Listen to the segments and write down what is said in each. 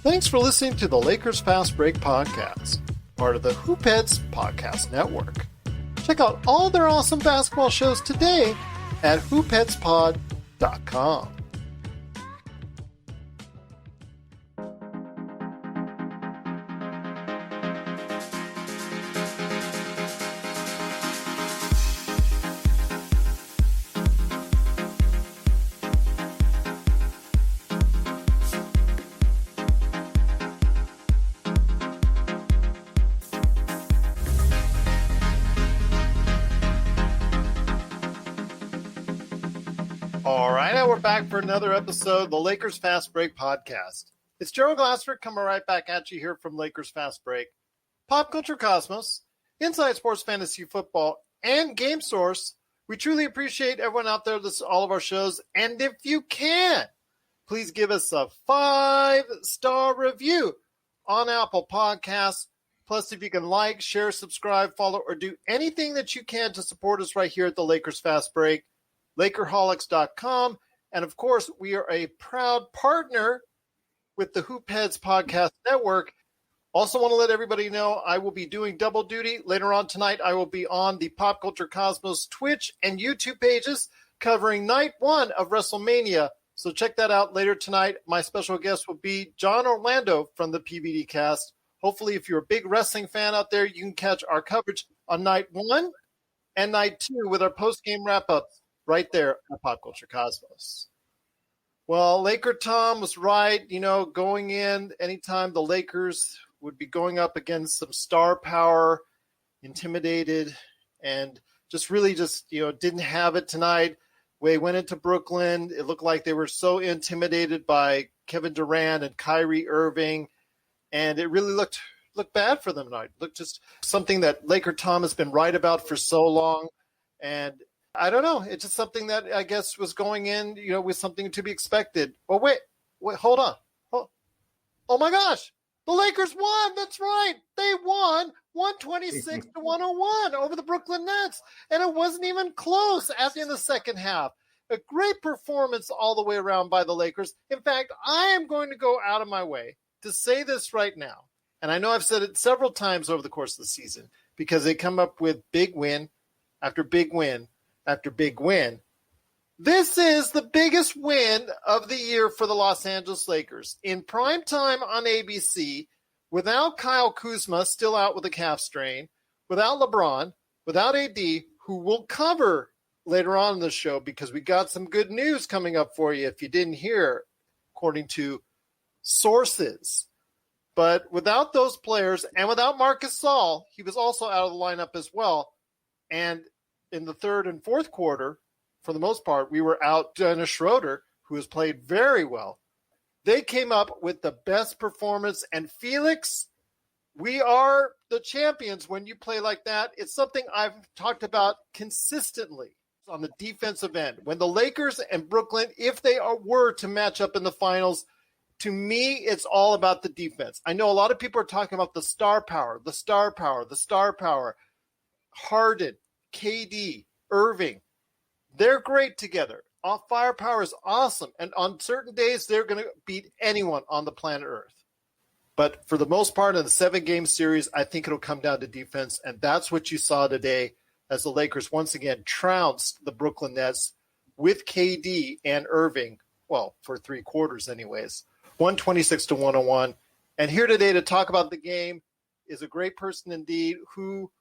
Thanks for listening to the Lakers Fast Break podcast, part of the Hoopheads Podcast Network. Check out all their awesome basketball shows today at hoopheadspod.com. Back for another episode of the Lakers Fast Break podcast. It's Gerald Glassford coming right back at you here from Lakers Fast Break, Pop Culture Cosmos, Inside Sports Fantasy Football, and Game Source. We truly appreciate everyone out there listening to all of our shows, and if you can, please give us a 5-star review on Apple Podcasts. Plus, if you can like, share, subscribe, follow, or do anything that you can to support us right here at the Lakers Fast Break, Lakerholics.com. And, of course, we are a proud partner with the Hoopheads Podcast Network. Also want to let everybody know I will be doing double duty. Later on tonight, I will be on the Pop Culture Cosmos Twitch and YouTube pages covering Night 1 of WrestleMania. So check that out later tonight. My special guest will be John Orlando from the PBD cast. Hopefully, if you're a big wrestling fan out there, you can catch our coverage on Night 1 and Night 2 with our post-game wrap-ups right there at Pop Culture Cosmos. Well, LakerTom was right, going in anytime the Lakers would be going up against some star power, intimidated, and really didn't have it tonight. They went into Brooklyn. It looked like they were so intimidated by Kevin Durant and Kyrie Irving, and it really looked bad for them tonight. Looked just something that LakerTom has been right about for so long, and I don't know. It's just something that I guess was going in, with something to be expected. Oh, wait, hold on. Oh my gosh. The Lakers won. That's right. They won 126-101 over the Brooklyn Nets. And it wasn't even close in the second half. A great performance all the way around by the Lakers. In fact, I am going to go out of my way to say this right now. And I know I've said it several times over the course of the season because they come up with big win after big win after big win. This is the biggest win of the year for the Los Angeles Lakers. In prime time on ABC, without Kyle Kuzma still out with a calf strain, without LeBron, without AD, who we'll cover later on in the show because we got some good news coming up for you if you didn't hear, according to sources. But without those players and without Marc Gasol, he was also out of the lineup as well. And in the third and fourth quarter, for the most part, we were out Dennis Schroeder, who has played very well. They came up with the best performance. And Felix, we are the champions when you play like that. It's something I've talked about consistently on the defensive end. When the Lakers and Brooklyn, if they were to match up in the finals, to me, it's all about the defense. I know a lot of people are talking about the star power. Harden, KD, Irving, they're great together. Firepower is awesome. And on certain days, they're going to beat anyone on the planet Earth. But for the most part, in the 7-game series, I think it'll come down to defense. And that's what you saw today as the Lakers once again trounced the Brooklyn Nets with KD and Irving, well, for 3 quarters anyways, 126-101. And here today to talk about the game is a great person indeed who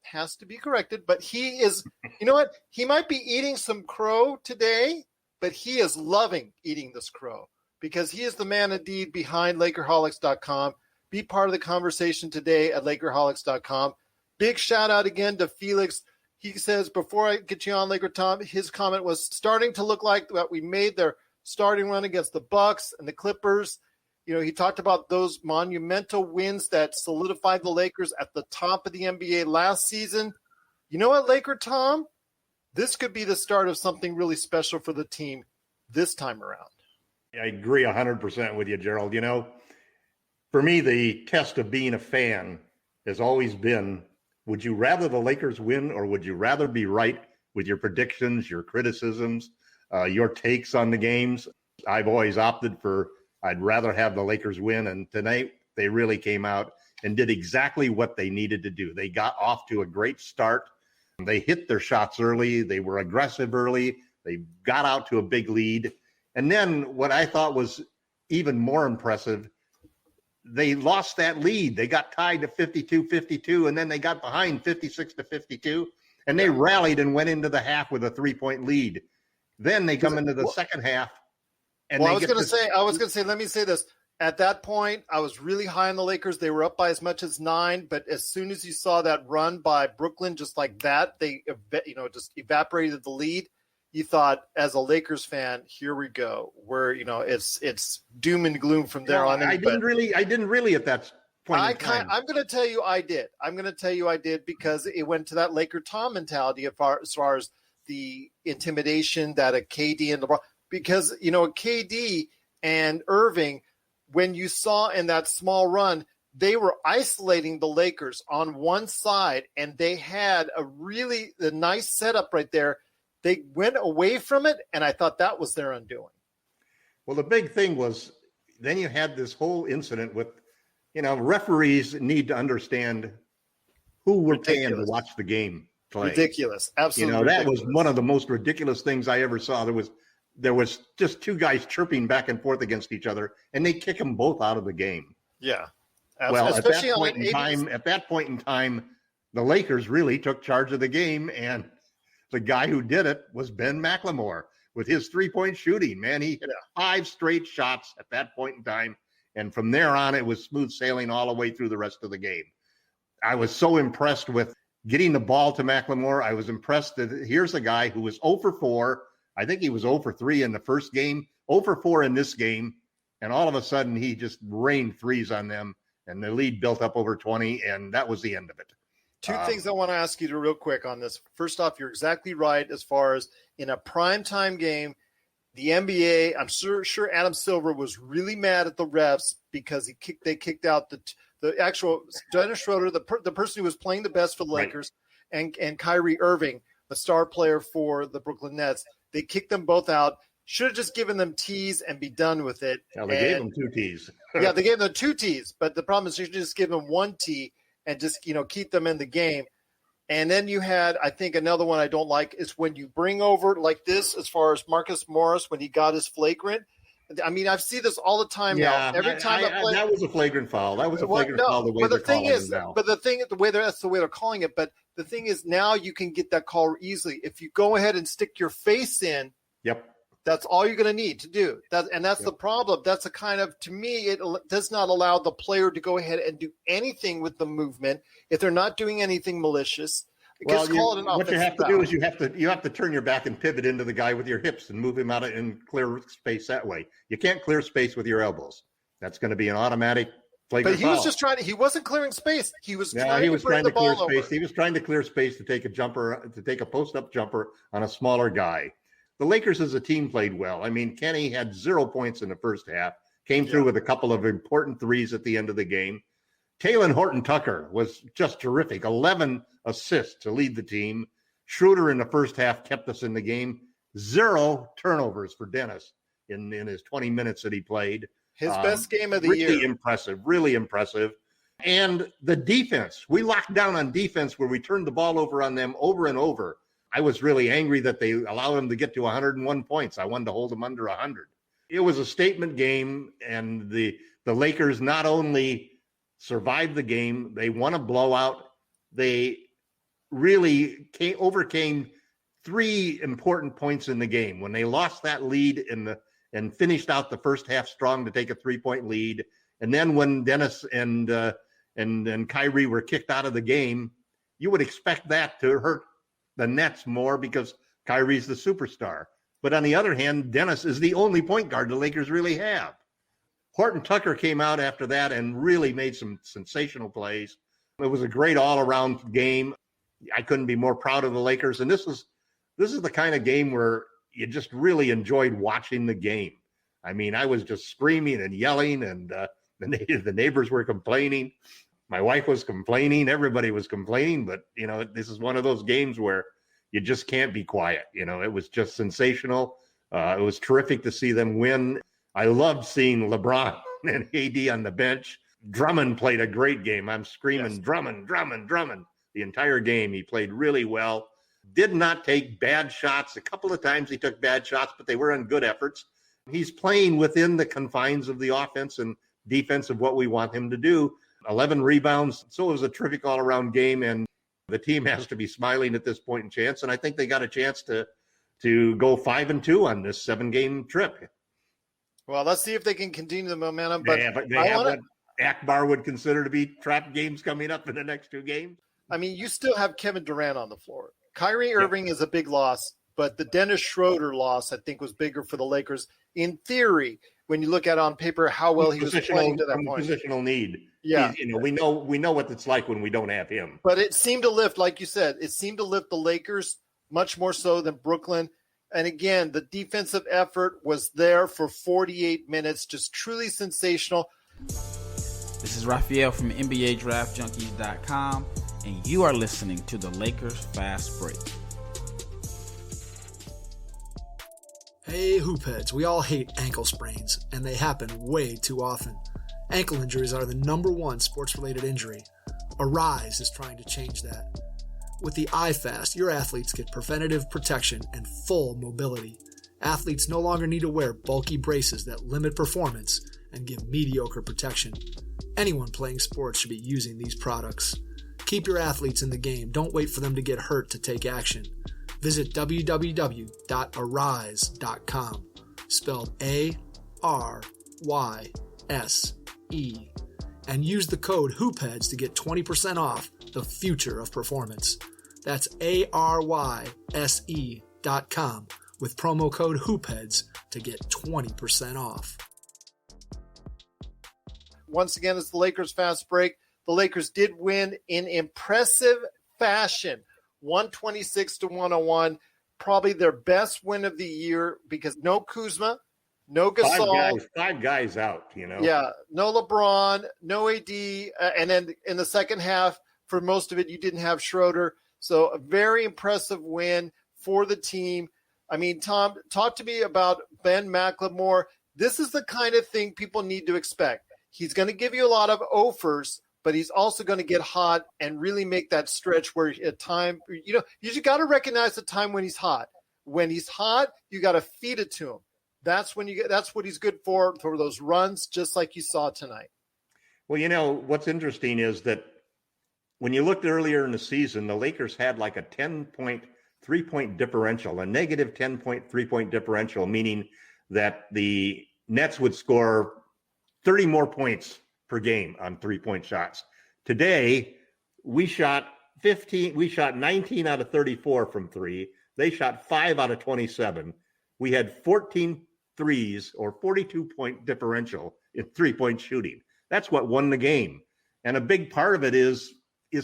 has to be corrected, but he is, you know what? He might be eating some crow today, but he is loving eating this crow because he is the man indeed behind Lakerholics.com. Be part of the conversation today at Lakerholics.com. Big shout out again to Felix. He says, before I get you on, LakerTom, his comment was starting to look like that we made their starting run against the Bucks and the Clippers. He talked about those monumental wins that solidified the Lakers at the top of the NBA last season. You know what, LakerTom? This could be the start of something really special for the team this time around. I agree 100% with you, Gerald. For me, the test of being a fan has always been, would you rather the Lakers win or would you rather be right with your predictions, your criticisms, your takes on the games? I've always opted for I'd rather have the Lakers win. And tonight they really came out and did exactly what they needed to do. They got off to a great start. They hit their shots early. They were aggressive early. They got out to a big lead. And then what I thought was even more impressive, they lost that lead. They got tied to 52-52, and then they got behind 56-52, and they rallied and went into the half with a 3-point lead. Then they come into the second half. And I was going to say, let me say this. At that point, I was really high on the Lakers. They were up by as much as 9, but as soon as you saw that run by Brooklyn, just like that, they, just evaporated the lead. You thought, as a Lakers fan, here we go. Where it's doom and gloom from there on. I didn't really at that point. I'm going to tell you, I did. I'm going to tell you, I did, because it went to that LakerTom mentality as far as the intimidation that a KD and LeBron, because KD and Irving, when you saw in that small run, they were isolating the Lakers on one side, and they had a nice setup right there. They went away from it, and I thought that was their undoing. Well, the big thing was then you had this whole incident with, referees need to understand who we're paying to watch the game play. Ridiculous. Absolutely that ridiculous. was one of the most ridiculous things I ever saw. There was just two guys chirping back and forth against each other, and they kick them both out of the game. Yeah. Well, at that point in time, the Lakers really took charge of the game, and the guy who did it was Ben Mclemore with his 3-point shooting. Man, he hit 5 straight shots at that point in time, and from there on, it was smooth sailing all the way through the rest of the game. I was so impressed with getting the ball to Mclemore. I was impressed that here's a guy who was 0 for 4. I think he was 0 for 3 in the first game, 0 for 4 in this game, and all of a sudden he just rained threes on them, and the lead built up over 20, and that was the end of it. Two things I want to ask you real quick on this. First off, you're exactly right as far as in a primetime game, the NBA, I'm sure Adam Silver was really mad at the refs because they kicked out the actual Dennis Schroeder, the person who was playing the best for the Lakers, and Kyrie Irving, the star player for the Brooklyn Nets. They kicked them both out. Should have just given them tees and be done with it. Well, they gave them 2 tees. Yeah, they gave them 2 tees, but the problem is you should just give them 1 tee and just, keep them in the game. And then you had, I think another one I don't like is when you bring over like this, as far as Marcus Morris, when he got his flagrant. I mean, I see this all the time now. Every time that was a flagrant foul. That was a flagrant foul the way they're calling it now. But that's the way they're calling it. But the thing is, now you can get that call easily. If you go ahead and stick your face in, that's all you're going to need to do. That's the problem. That's a kind of, to me, it does not allow the player to go ahead and do anything with the movement if they're not doing anything malicious. What you have to do is you have to turn your back and pivot into the guy with your hips and move him out and clear space that way. You can't clear space with your elbows. That's going to be an automatic flagrant foul. But he wasn't clearing space. He was trying to clear space. He was trying to clear space to take a post-up jumper on a smaller guy. The Lakers as a team played well. I mean, Kenny had 0 points in the first half, came through with a couple of important threes at the end of the game. Talen Horton-Tucker was just terrific, 11 assists to lead the team. Schroeder in the first half kept us in the game. 0 turnovers for Dennis in his 20 minutes that he played. His best game of the year. Really impressive. And the defense, we locked down on defense where we turned the ball over on them over and over. I was really angry that they allowed them to get to 101 points. I wanted to hold them under 100. It was a statement game, and the Lakers not only survived the game, they won a blowout. They really overcame 3 important points in the game. When they lost that lead and finished out the first half strong to take a 3-point lead, and then when Dennis and Kyrie were kicked out of the game, you would expect that to hurt the Nets more because Kyrie's the superstar. But on the other hand, Dennis is the only point guard the Lakers really have. Horton-Tucker came out after that and really made some sensational plays. It was a great all-around game. I couldn't be more proud of the Lakers. And this is the kind of game where you just really enjoyed watching the game. I mean, I was just screaming and yelling, and the neighbors were complaining. My wife was complaining. Everybody was complaining. But, this is one of those games where you just can't be quiet. It was just sensational. It was terrific to see them win. I loved seeing LeBron and AD on the bench. Drummond played a great game. I'm screaming, yes. Drummond the entire game. He played really well. Did not take bad shots. A couple of times he took bad shots, but they were on good efforts. He's playing within the confines of the offense and defense of what we want him to do. 11 rebounds. So it was a terrific all-around game, and the team has to be smiling at this point in chance. And I think they got a chance to go 5-2 on this 7-game trip. Well, let's see if they can continue the momentum. But they have what Akbar would consider to be trap games coming up in the next 2 games. I mean, you still have Kevin Durant on the floor. Kyrie Irving is a big loss, but the Dennis Schroeder loss, I think, was bigger for the Lakers. In theory, when you look at it on paper, how well he was playing to that point. Positional need. Yeah. We know what it's like when we don't have him. But it seemed to lift, like you said, the Lakers much more so than Brooklyn. And again, the defensive effort was there for 48 minutes, just truly sensational. This is Raphael from NBA DraftJunkies.com, and you are listening to the Lakers Fast Break. Hey, hoopheads, we all hate ankle sprains, and they happen way too often. Ankle injuries are the #1 sports-related injury. Arise is trying to change that. With the iFast, your athletes get preventative protection and full mobility. Athletes no longer need to wear bulky braces that limit performance and give mediocre protection. Anyone playing sports should be using these products. Keep your athletes in the game. Don't wait for them to get hurt to take action. Visit www.arise.com, spelled ARYSE, and use the code HOOPHEADS to get 20% off the future of performance. That's ARYSE.com with promo code HOOPHEADS to get 20% off. Once again, it's the Lakers Fast Break. The Lakers did win in impressive fashion, 126-101. Probably their best win of the year because no Kuzma, no Gasol. Five guys out, Yeah, no LeBron, no AD. And then in the second half, for most of it, you didn't have Schroeder. So a very impressive win for the team. I mean, Tom, talk to me about Ben Mclemore. This is the kind of thing people need to expect. He's going to give you a lot of offers, but he's also going to get hot and really make that stretch where at time, you just got to recognize the time when he's hot. When he's hot, you got to feed it to him. That's what he's good for those runs, just like you saw tonight. Well, what's interesting is that when you looked earlier in the season, the Lakers had like a 10-point 3-point differential, a negative 10-point 3-point differential, meaning that the Nets would score 30 more points per game on 3-point shots. Today, we shot 19 out of 34 from 3. They shot 5 out of 27. We had 14 threes or 42-point differential in 3-point shooting. That's what won the game. And a big part of it is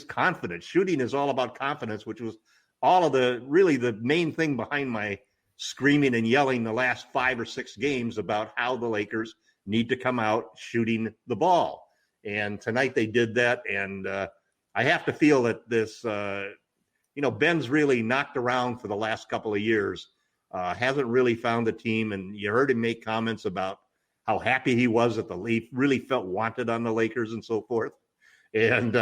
confidence. Shooting is all about confidence, which was all of the main thing behind my screaming and yelling the last 5 or 6 games about how the Lakers need to come out shooting the ball. And tonight they did that. And I have to feel that this, Ben's really knocked around for the last couple of years, hasn't really found the team. And you heard him make comments about how happy he was that the Leaf really felt wanted on the Lakers and so forth. And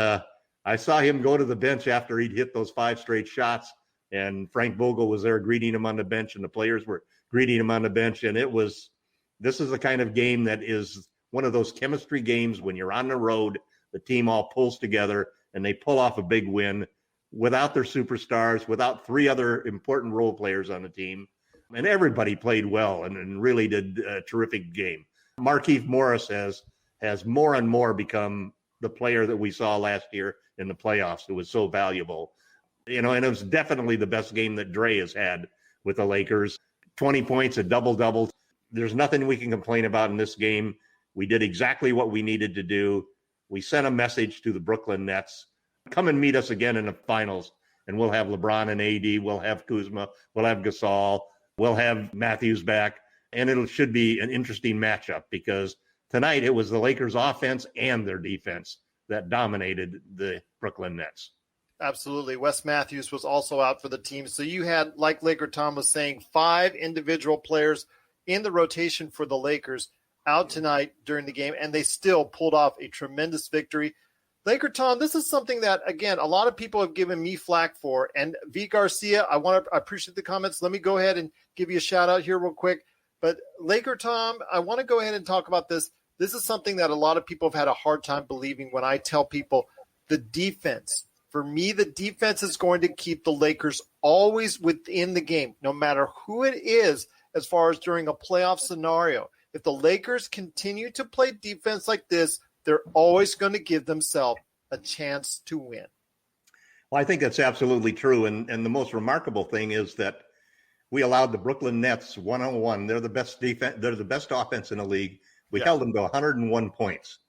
I saw him go to the bench after he'd hit those 5 straight shots. And Frank Vogel was there greeting him on the bench, and the players were greeting him on the bench. And this is the kind of game that is one of those chemistry games when you're on the road, the team all pulls together and they pull off a big win without their superstars, without 3 other important role players on the team. And everybody played well and really did a terrific game. Markieff Morris has more and more become the player that we saw last year in the playoffs. It was so valuable. And it was definitely the best game that Dre has had with the Lakers. 20 points, a double-double. There's nothing we can complain about in this game. We did exactly what we needed to do. We sent a message to the Brooklyn Nets. Come and meet us again in the finals, and we'll have LeBron and AD. We'll have Kuzma. We'll have Gasol. We'll have Matthews back. And it should be an interesting matchup because tonight it was the Lakers' offense and their defense that dominated the Brooklyn Nets. Absolutely. Wes Matthews was also out for the team. So you had, like LakerTom was saying, 5 individual players in the rotation for the Lakers out tonight during the game, and they still pulled off a tremendous victory. LakerTom, this is something that, again, a lot of people have given me flack for. And V. Garcia, I appreciate the comments. Let me go ahead and give you a shout out here real quick. But LakerTom, I want to go ahead and talk about this. This is something that a lot of people have had a hard time believing when I tell people the defense. For me, the defense is going to keep the Lakers always within the game, no matter who it is, as far as during a playoff scenario. If the Lakers continue to play defense like this, they're always going to give themselves a chance to win. Well, I think that's absolutely true. And the most remarkable thing is that we allowed the Brooklyn Nets 101. They're the best defense. They're the best offense in the league. We held them to 101 points.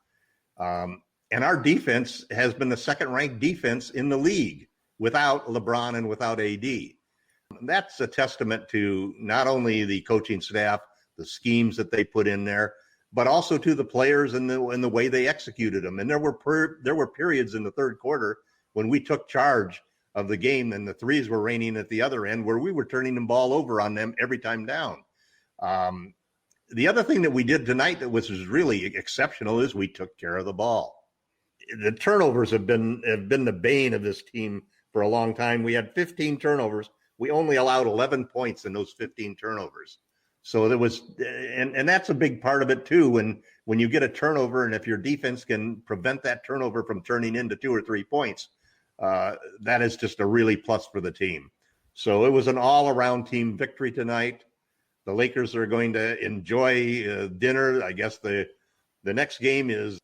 And our defense has been the second-ranked defense in the league without LeBron and without AD. That's a testament to not only the coaching staff, the schemes that they put in there, but also to the players and the way they executed them. And there were periods in the third quarter when we took charge of the game and the threes were raining at the other end where we were turning the ball over on them every time down. The other thing that we did tonight that was really exceptional is we took care of the ball. The turnovers have been the bane of this team for a long time. We had 15 turnovers. We only allowed 11 points in those 15 turnovers. So there was, and that's a big part of it too. When you get a turnover, and if your defense can prevent that turnover from turning into 2 or 3 points, that is just a really plus for the team. So it was an all-around team victory tonight. The Lakers are going to enjoy dinner. I guess the next game is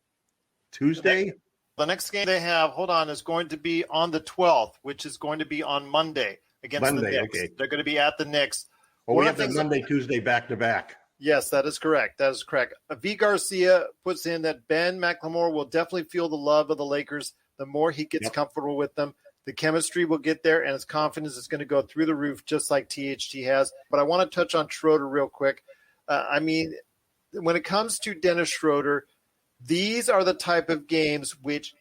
Tuesday. The next game they have, is going to be on the 12th, which is going to be on Monday against the Knicks. Okay. They're going to be at the Knicks. Well, we have the Monday, Tuesday back-to-back. Yes, that is correct. V. Garcia puts in that Ben Mclemore will definitely feel the love of the Lakers the more he gets comfortable with them. The chemistry will get there, and his confidence is going to go through the roof just like THT has. But I want to touch on Schroeder real quick. When it comes to Dennis Schroeder, these are the type of games which,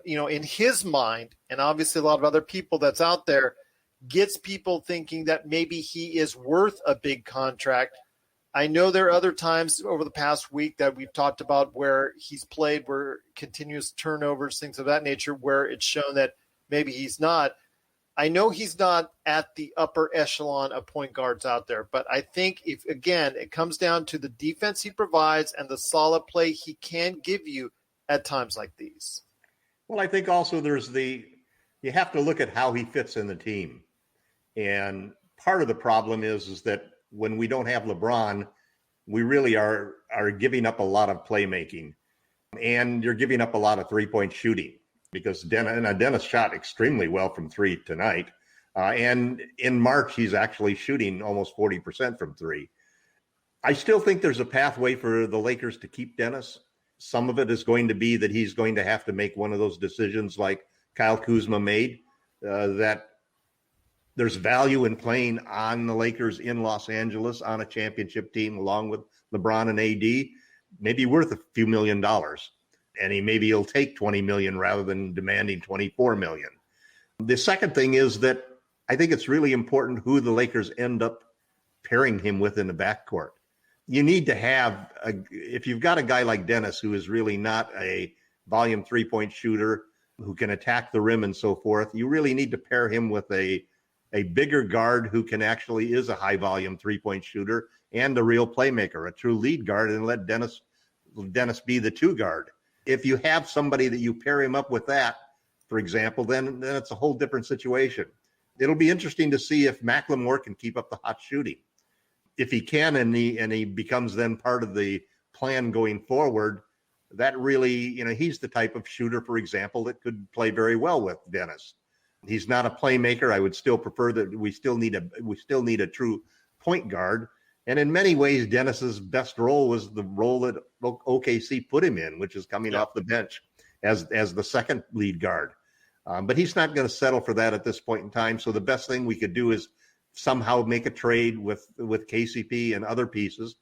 in his mind, and obviously a lot of other people that's out there, gets people thinking that maybe he is worth a big contract. I know there are other times over the past week that we've talked about where he's played, where continuous turnovers, things of that nature, where it's shown that maybe he's not. I know he's not at the upper echelon of point guards out there, but I think if, again, it comes down to the defense he provides and the solid play he can give you at times like these. Well, I think also you have to look at how he fits in the team. And part of the problem is that when we don't have LeBron, we really are giving up a lot of playmaking. And you're giving up a lot of three-point shooting because Dennis shot extremely well from three tonight. And in March, he's actually shooting almost 40% from three. I still think there's a pathway for the Lakers to keep Dennis. Some of it is going to be that he's going to have to make one of those decisions like Kyle Kuzma made, that there's value in playing on the Lakers in Los Angeles on a championship team along with LeBron and AD, maybe worth a few $1 million. And he'll take 20 million rather than demanding 24 million. The second thing is that I think it's really important who the Lakers end up pairing him with in the backcourt. You need to have, if you've got a guy like Dennis, who is really not a volume 3-point shooter, who can attack the rim and so forth, you really need to pair him with a bigger guard who is a high volume 3-point shooter and a real playmaker, a true lead guard, and let Dennis be the 2 guard. If you have somebody that you pair him up with that, for example, then it's a whole different situation. It'll be interesting to see if Mclemore can keep up the hot shooting. If he can, and he becomes then part of the plan going forward, that really, he's the type of shooter, for example, that could play very well with Dennis. He's not a playmaker. I would still prefer that we still need a true point guard. And in many ways, Dennis's best role was the role that OKC put him in, which is coming off the bench as the second lead guard. But he's not going to settle for that at this point in time. So the best thing we could do is somehow make a trade with KCP and other pieces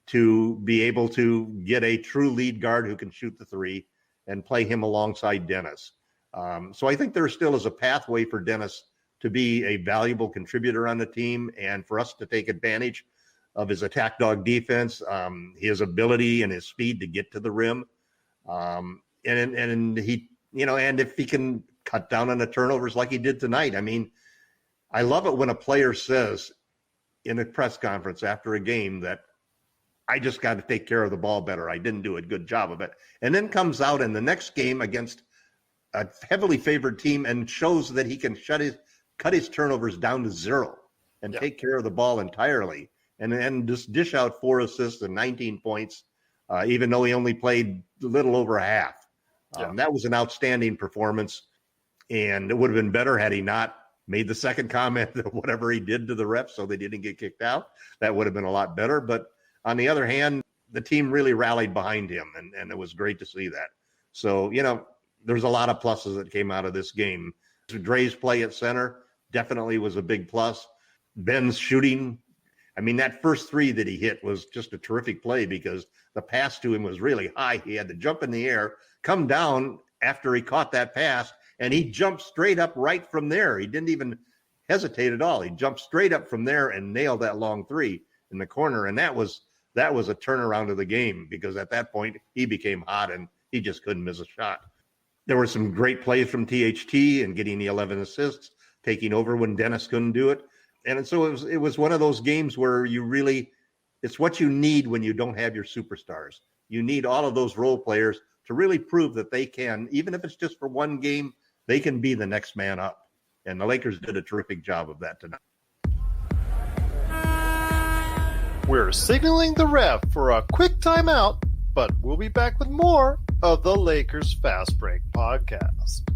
to be able to get a true lead guard who can shoot the 3 and play him alongside Dennis. So I think there still is a pathway for Dennis to be a valuable contributor on the team and for us to take advantage of his attack dog defense, his ability and his speed to get to the rim. And he, and if he can cut down on the turnovers like he did tonight. I mean, I love it when a player says in a press conference after a game that I just got to take care of the ball better. I didn't do a good job of it. And then comes out in the next game against a heavily favored team and shows that he can cut his turnovers down to zero and take care of the ball entirely. And just dish out 4 assists and 19 points, even though he only played a little over half. That was an outstanding performance. And it would have been better had he not made the second comment of whatever he did to the refs so they didn't get kicked out. That would have been a lot better. But on the other hand, the team really rallied behind him, and it was great to see that. So, there's a lot of pluses that came out of this game. Dre's play at center definitely was a big plus. Ben's shooting, I mean, that first 3 that he hit was just a terrific play because the pass to him was really high. He had to jump in the air, come down after he caught that pass, and he jumped straight up right from there. He didn't even hesitate at all. He jumped straight up from there and nailed that long 3 in the corner. And that was a turnaround of the game because at that point he became hot and he just couldn't miss a shot. There were some great plays from THT and getting the 11 assists, taking over when Dennis couldn't do it. And so it was one of those games where it's what you need when you don't have your superstars. You need all of those role players to really prove that they can, even if it's just for one game, they can be the next man up. And the Lakers did a terrific job of that tonight. We're signaling the ref for a quick timeout, but we'll be back with more of the Lakers Fast Break podcast.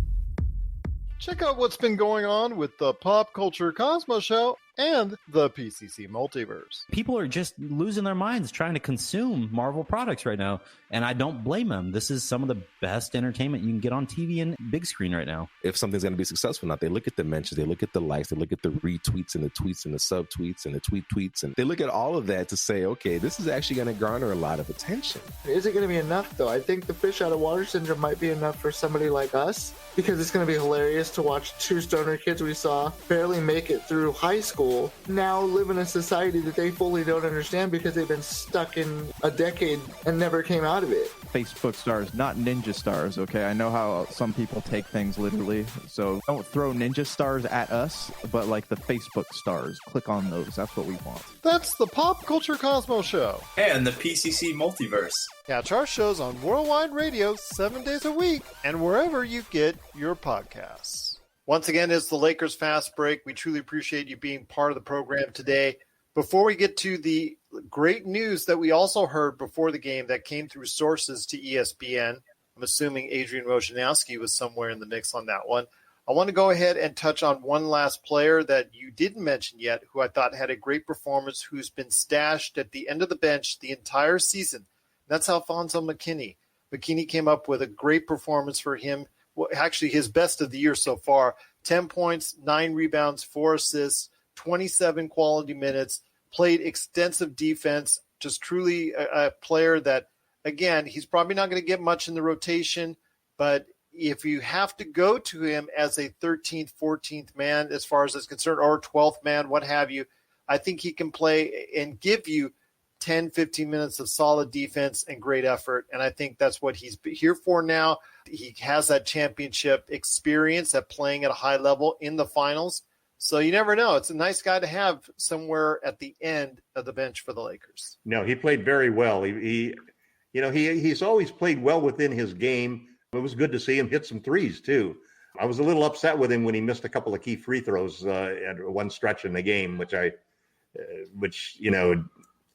Check out what's been going on with the Pop Culture Cosmos Show and the PCC Multiverse. People are just losing their minds trying to consume Marvel products right now, and I don't blame them. This is some of the best entertainment you can get on TV and big screen right now. If something's going to be successful or not, they look at the mentions, they look at the likes, they look at the retweets and the tweets and the subtweets and the tweets, and they look at all of that to say, okay, this is actually going to garner a lot of attention. Is it going to be enough, though? I think the fish out of water syndrome might be enough for somebody like us, because it's going to be hilarious to watch 2 stoner kids we saw barely make it through high school now live in a society that they fully don't understand because they've been stuck in a decade and never came out of it. Facebook stars, not ninja stars, okay? I know how some people take things literally, so don't throw ninja stars at us, but like the Facebook stars. Click on those. That's what we want. That's the Pop Culture Cosmos Show. And the PCC Multiverse. Catch our shows on Worldwide Radio 7 days a week and wherever you get your podcasts. Once again, it's the Lakers Fast Break. We truly appreciate you being part of the program today. Before we get to the great news that we also heard before the game that came through sources to ESPN, I'm assuming Adrian Wojnarowski was somewhere in the mix on that one. I want to go ahead and touch on one last player that you didn't mention yet, who I thought had a great performance, who's been stashed at the end of the bench the entire season. That's Alfonso Mckinney. Mckinney came up with a great performance for him. Well, actually, his best of the year so far. 10 points, 9 rebounds, 4 assists, 27 quality minutes, played extensive defense, just truly a player that, again, he's probably not going to get much in the rotation, but if you have to go to him as a 13th, 14th man, as far as it's concerned, or 12th man, what have you, I think he can play and give you 10, 15 minutes of solid defense and great effort. And I think that's what he's here for now. He has that championship experience at playing at a high level in the finals. So you never know. It's a nice guy to have somewhere at the end of the bench for the Lakers. No, he played very well. He's always played well within his game. It was good to see him hit some threes too. I was a little upset with him when he missed a couple of key free throws at one stretch in the game, which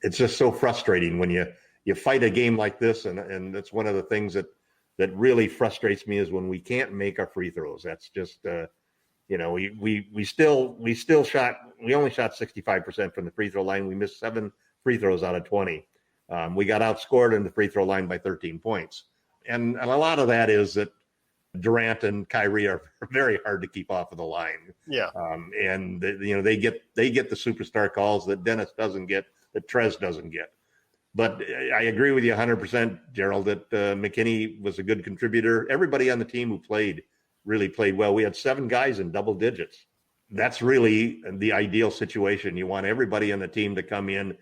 it's just so frustrating when you fight a game like this, and that's one of the things that really frustrates me is when we can't make our free throws. That's just we only shot 65% from the free throw line. We missed 7 free throws out of 20. We got outscored in the free throw line by 13 points, and a lot of that is that Durant and Kyrie are very hard to keep off of the line. Yeah, and they get the superstar calls that Dennis doesn't get, that Trez doesn't get. But I agree with you 100%, Gerald, that McKinney was a good contributor. Everybody on the team who played really played well. We had 7 guys in double digits. That's really the ideal situation. You want everybody on the team to come in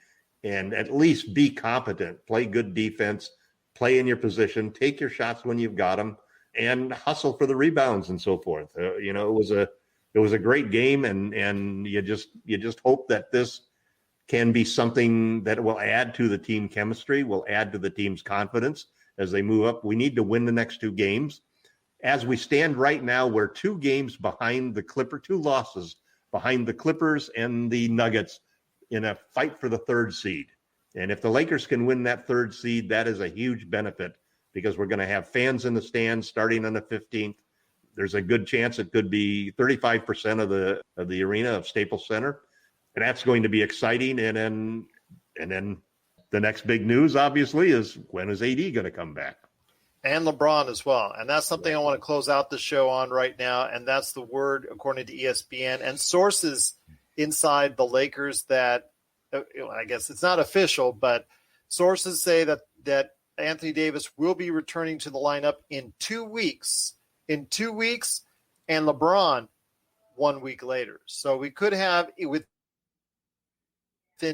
and at least be competent, play good defense, play in your position, take your shots when you've got them, and hustle for the rebounds and so forth. It was a great game, and you just hope that this can be something that will add to the team chemistry, will add to the team's confidence as they move up. We need to win the next 2 games. As we stand right now, we're 2 games behind the Clippers, 2 losses behind the Clippers and the Nuggets in a fight for the 3rd seed. And if the Lakers can win that 3rd seed, that is a huge benefit because we're going to have fans in the stands starting on the 15th. There's a good chance it could be 35% of the arena of Staples Center. And that's going to be exciting. And then the next big news, obviously, is when is AD going to come back? And LeBron as well. And that's something I want to close out the show on right now. And that's the word, according to ESPN and sources inside the Lakers, that I guess it's not official, but sources say that Anthony Davis will be returning to the lineup in 2 weeks. In 2 weeks, and LeBron 1 week later. So we could have within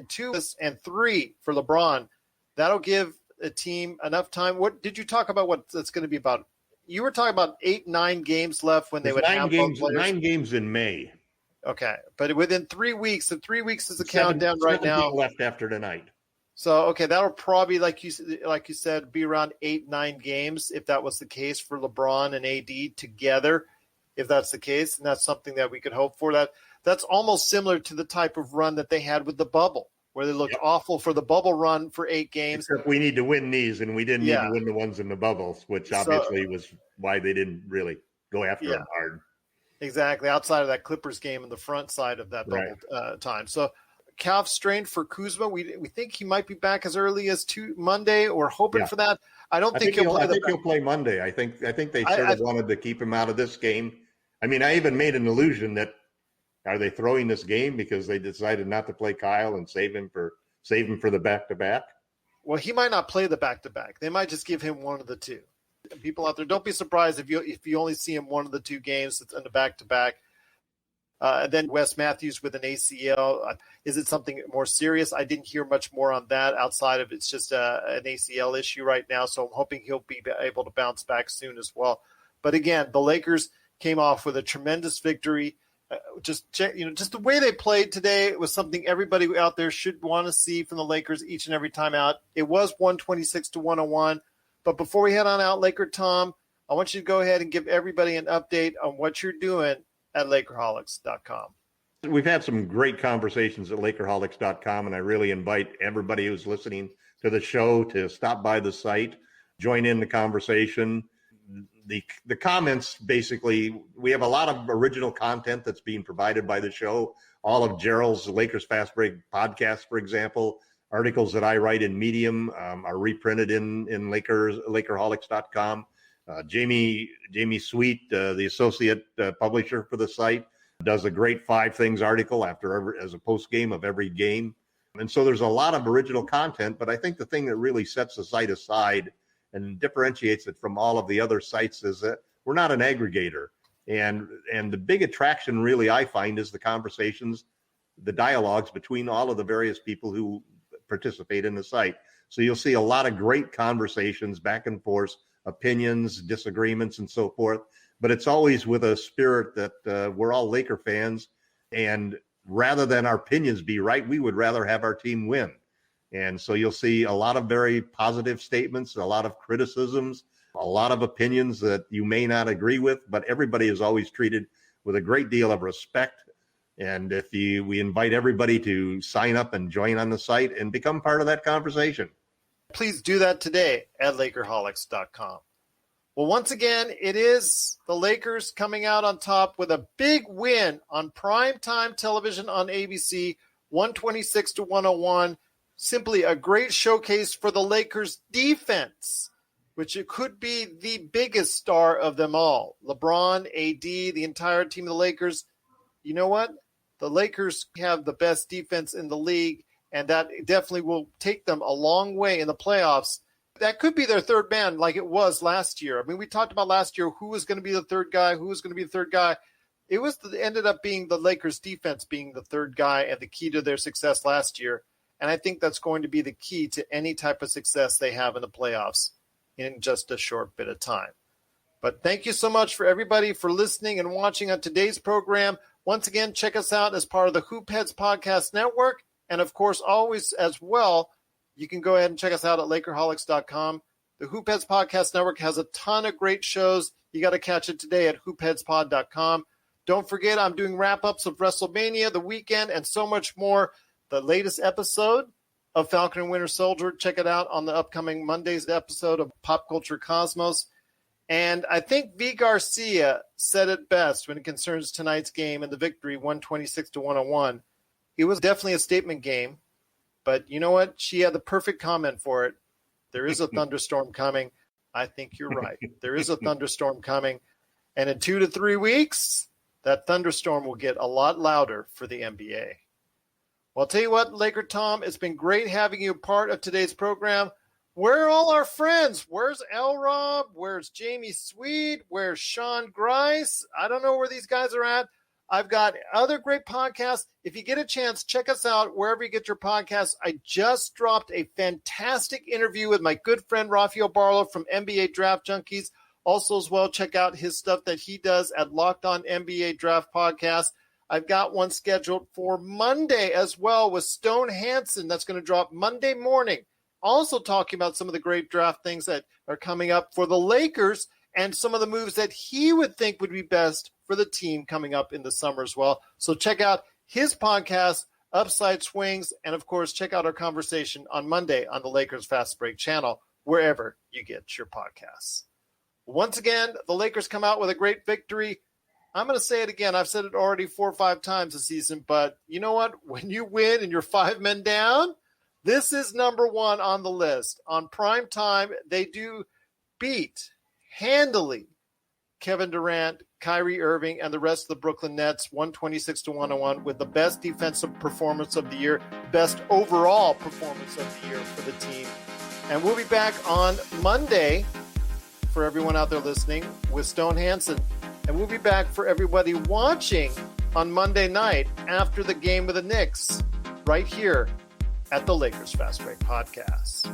2 and 3 for LeBron. That'll give a team enough time. What did you talk about? What that's going to be about? You were talking about 8-9 games left when they would have both players. 9 games in May. Okay, but within 3 weeks, and 3 weeks is the countdown right now. Left after tonight. So okay, that'll probably, like you said, be around 8-9 games if that was the case for LeBron and AD together. If that's the case, and that's something that we could hope for. That's almost similar to the type of run that they had with the bubble, where they looked awful for the bubble run for 8 games. Except we need to win these, and we didn't need to win the ones in the bubbles, which obviously was why they didn't really go after them hard. Exactly, outside of that Clippers game and the front side of that bubble time. So calf strain for Kuzma. We think he might be back as early as Monday, or hoping for that. I think he'll play Monday. I think they sort of wanted to keep him out of this game. I mean, I even made an allusion that are they throwing this game because they decided not to play Kyle and save him for the back-to-back? Well, he might not play the back-to-back. They might just give him one of the 2. People out there, don't be surprised if you only see him one of the 2 games in the back-to-back. And then Wes Matthews with an ACL. Is it something more serious? I didn't hear much more on that outside of it's just an ACL issue right now. So I'm hoping he'll be able to bounce back soon as well. But again, the Lakers came off with a tremendous victory. Just the way they played today was something everybody out there should want to see from the Lakers each and every time out. It was 126-101. But before we head on out, LakerTom, I want you to go ahead and give everybody an update on what you're doing at Lakerholics.com. We've had some great conversations at Lakerholics.com, and I really invite everybody who's listening to the show to stop by the site, join in the conversation. The comments, basically, we have a lot of original content that's being provided by the show. All of Gerald's Lakers Fast Break podcast, for example, articles that I write in Medium are reprinted in Lakerholics.com. Jamie Sweet, the associate publisher for the site, does a great 5 Things article as a post game of every game. And so there's a lot of original content, but I think the thing that really sets the site aside and differentiates it from all of the other sites is that we're not an aggregator. And the big attraction really I find is the conversations, the dialogues between all of the various people who participate in the site. So you'll see a lot of great conversations, back and forth, opinions, disagreements, and so forth. But it's always with a spirit that we're all Laker fans. And rather than our opinions be right, we would rather have our team win. And so you'll see a lot of very positive statements, a lot of criticisms, a lot of opinions that you may not agree with, but everybody is always treated with a great deal of respect. And we invite everybody to sign up and join on the site and become part of that conversation. Please do that today at Lakerholics.com. Well, once again, it is the Lakers coming out on top with a big win on primetime television on ABC, 126-101. Simply a great showcase for the Lakers defense, which it could be the biggest star of them all. LeBron, AD, the entire team of the Lakers. You know what? The Lakers have the best defense in the league, and that definitely will take them a long way in the playoffs. That could be their third man like it was last year. I mean, we talked about last year who was going to be the third guy, It ended up being the Lakers defense being the third guy and the key to their success last year. And I think that's going to be the key to any type of success they have in the playoffs in just a short bit of time. But thank you so much for everybody for listening and watching on today's program. Once again, check us out as part of the Hoopheads Podcast Network. And of course, always as well, you can go ahead and check us out at Lakerholics.com. The Hoopheads Podcast Network has a ton of great shows. You got to catch it today at hoopheadspod.com. Don't forget, I'm doing wrap-ups of WrestleMania, the weekend, and so much more. The latest episode of Falcon and Winter Soldier. Check it out on the upcoming Monday's episode of Pop Culture Cosmos. And I think V. Garcia said it best when it concerns tonight's game and the victory, 126-101. It was definitely a statement game. But you know what? She had the perfect comment for it. There is a thunderstorm coming. I think you're right. There is a thunderstorm coming. And in 2 to 3 weeks, that thunderstorm will get a lot louder for the NBA. Well, I'll tell you what, Laker Tom, it's been great having you a part of today's program. Where are all our friends? Where's L. Rob? Where's Jamie Sweet? Where's Sean Grice? I don't know where these guys are at. I've got other great podcasts. If you get a chance, check us out wherever you get your podcasts. I just dropped a fantastic interview with my good friend Rafael Barlow from NBA Draft Junkies. Also as well, check out his stuff that he does at Locked On NBA Draft Podcast. I've got one scheduled for Monday as well with Stone Hansen. That's going to drop Monday morning. Also talking about some of the great draft things that are coming up for the Lakers and some of the moves that he would think would be best for the team coming up in the summer as well. So check out his podcast, Upside Swings, and of course, check out our conversation on Monday on the Lakers Fast Break channel, wherever you get your podcasts. Once again, the Lakers come out with a great victory. I'm going to say it again. I've said it already 4 or 5 times this season, but you know what? When you win and you're 5 men down, this is number 1 on the list. On prime time, they do beat handily Kevin Durant, Kyrie Irving, and the rest of the Brooklyn Nets 126-101 with the best defensive performance of the year, best overall performance of the year for the team. And we'll be back on Monday for everyone out there listening with Stone Hansen. And we'll be back for everybody watching on Monday night after the game with the Knicks right here at the Lakers Fast Break Podcast.